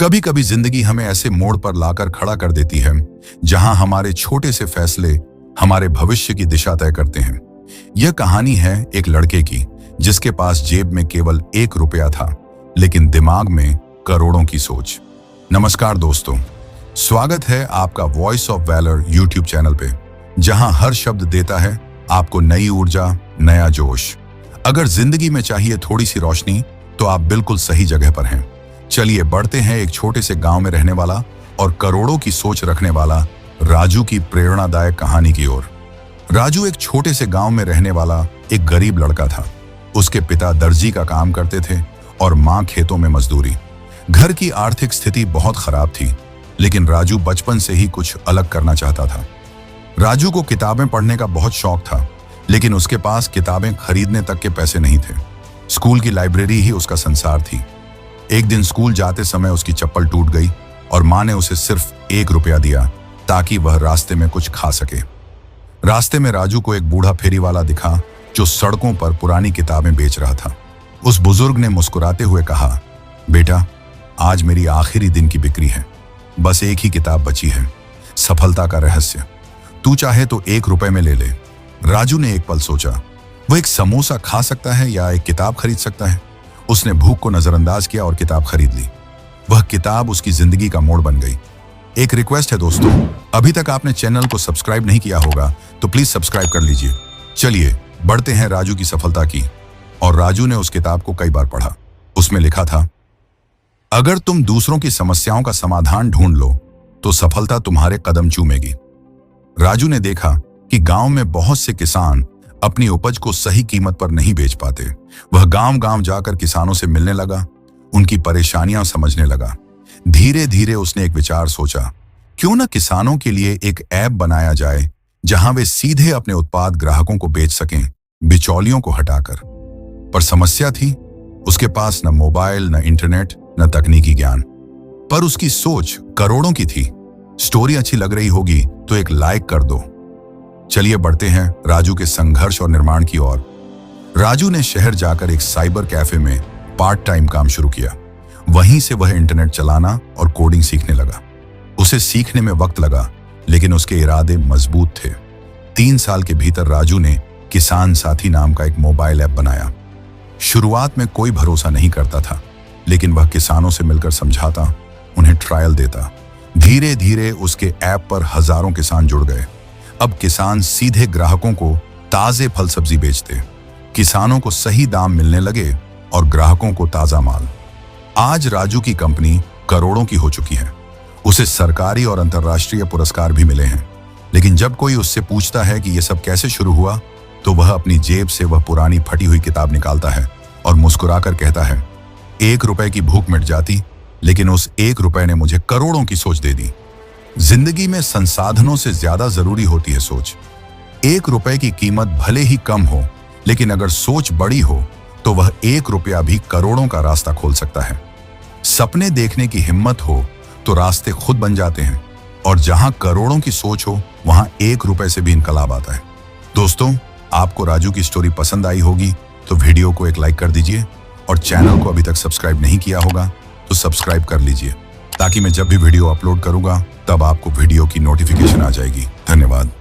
कभी कभी जिंदगी हमें ऐसे मोड़ पर लाकर खड़ा कर देती है जहां हमारे छोटे से फैसले हमारे भविष्य की दिशा तय करते हैं। यह कहानी है एक लड़के की जिसके पास जेब में केवल 1 रुपया था, लेकिन दिमाग में करोड़ों की सोच। नमस्कार दोस्तों, स्वागत है आपका voice of valour YouTube channel पे, जहां हर शब्द देता है आपको नई ऊर्जा, नया जोश। अगर जिंदगी में चाहिए थोड़ी सी रोशनी तो आप बिल्कुल सही जगह पर हैं। चलिए बढ़ते हैं एक छोटे से गांव में रहने वाला और करोड़ों की सोच रखने वाला राजू की प्रेरणादायक कहानी की ओर। राजू एक छोटे से गांव में रहने वाला एक गरीब लड़का था। उसके पिता दर्जी का काम करते थे और मां खेतों में मजदूरी। घर की आर्थिक स्थिति बहुत खराब थी, लेकिन राजू बचपन से ही कुछ अलग करना चाहता था। राजू को किताबें पढ़ने का बहुत शौक था, लेकिन उसके पास किताबें खरीदने तक के पैसे नहीं थे। स्कूल की लाइब्रेरी ही उसका संसार थी। एक दिन स्कूल जाते समय उसकी चप्पल टूट गई और मां ने उसे सिर्फ 1 रुपया दिया ताकि वह रास्ते में कुछ खा सके। रास्ते में राजू को एक बूढ़ा फेरी वाला दिखा जो सड़कों पर पुरानी किताबें बेच रहा था। उस बुजुर्ग ने मुस्कुराते हुए कहा, बेटा, आज मेरी आखिरी दिन की बिक्री है। बस एक ही किताब बची है, सफलता का रहस्य। तू चाहे तो 1 रुपए में ले ले। राजू ने एक पल सोचा, वह एक समोसा खा सकता है या एक किताब खरीद सकता है। उसने भूख को नजरअंदाज किया और किताब खरीद ली। वह किताब उसकी जिंदगी का मोड़ बन गई। एक रिक्वेस्ट है दोस्तों, अभी तक आपने चैनल को सब्सक्राइब नहीं किया होगा तो प्लीज सब्सक्राइब कर लीजिए। चलिए बढ़ते हैं राजू की सफलता की। और राजू ने उस किताब को कई बार पढ़ा। उसमें लिखा था, अगर तुम दूसरों की समस्याओं का समाधान ढूंढ लो तो सफलता तुम्हारे कदम चूमेगी। राजू ने देखा कि गांव में बहुत से किसान अपनी उपज को सही कीमत पर नहीं बेच पाते। वह गांव-गांव जाकर किसानों से मिलने लगा, उनकी परेशानियां समझने लगा। धीरे धीरे उसने एक विचार सोचा, क्यों न किसानों के लिए एक ऐप बनाया जाए जहां वे सीधे अपने उत्पाद ग्राहकों को बेच सकें, बिचौलियों को हटाकर। पर समस्या थी, उसके पास न मोबाइल, न इंटरनेट, न तकनीकी ज्ञान। पर उसकी सोच करोड़ों की थी। स्टोरी अच्छी लग रही होगी तो एक लाइक कर दो। चलिए बढ़ते हैं राजू के संघर्ष और निर्माण की ओर। राजू ने शहर जाकर एक साइबर कैफे में पार्ट टाइम काम शुरू किया। वहीं से वह इंटरनेट चलाना और कोडिंग सीखने लगा। उसे सीखने में वक्त लगा, लेकिन उसके इरादे मजबूत थे। 3 साल के भीतर राजू ने किसान साथी नाम का एक मोबाइल ऐप बनाया। शुरुआत में कोई भरोसा नहीं करता था, लेकिन वह किसानों से मिलकर समझाता, उन्हें ट्रायल देता। धीरे धीरे उसके ऐप पर हजारों किसान जुड़ गए। अब किसान सीधे ग्राहकों को ताजे फल सब्जी बेचते, किसानों को सही दाम मिलने लगे और ग्राहकों को ताजा माल। आज राजू की कंपनी करोड़ों की हो चुकी है। उसे सरकारी और अंतर्राष्ट्रीय पुरस्कार भी मिले हैं। लेकिन जब कोई उससे पूछता है कि यह सब कैसे शुरू हुआ, तो वह अपनी जेब से वह पुरानी फटी हुई किताब निकालता है और मुस्कुराकर कहता है, 1 रुपए की भूख मिट जाती, लेकिन उस 1 रुपए ने मुझे करोड़ों की सोच दे दी। जिंदगी में संसाधनों से ज्यादा जरूरी होती है सोच। 1 रुपए की कीमत भले ही कम हो, लेकिन अगर सोच बड़ी हो तो वह 1 रुपया भी करोड़ों का रास्ता खोल सकता है। सपने देखने की हिम्मत हो तो रास्ते खुद बन जाते हैं, और जहां करोड़ों की सोच हो वहां 1 रुपए से भी इनकलाब आता है। दोस्तों, आपको राजू की स्टोरी पसंद आई होगी तो वीडियो को एक लाइक कर दीजिए, और चैनल को अभी तक सब्सक्राइब नहीं किया होगा तो सब्सक्राइब कर लीजिए, ताकि मैं जब भी वीडियो अपलोड करूंगा तब आपको वीडियो की नोटिफिकेशन आ जाएगी। धन्यवाद।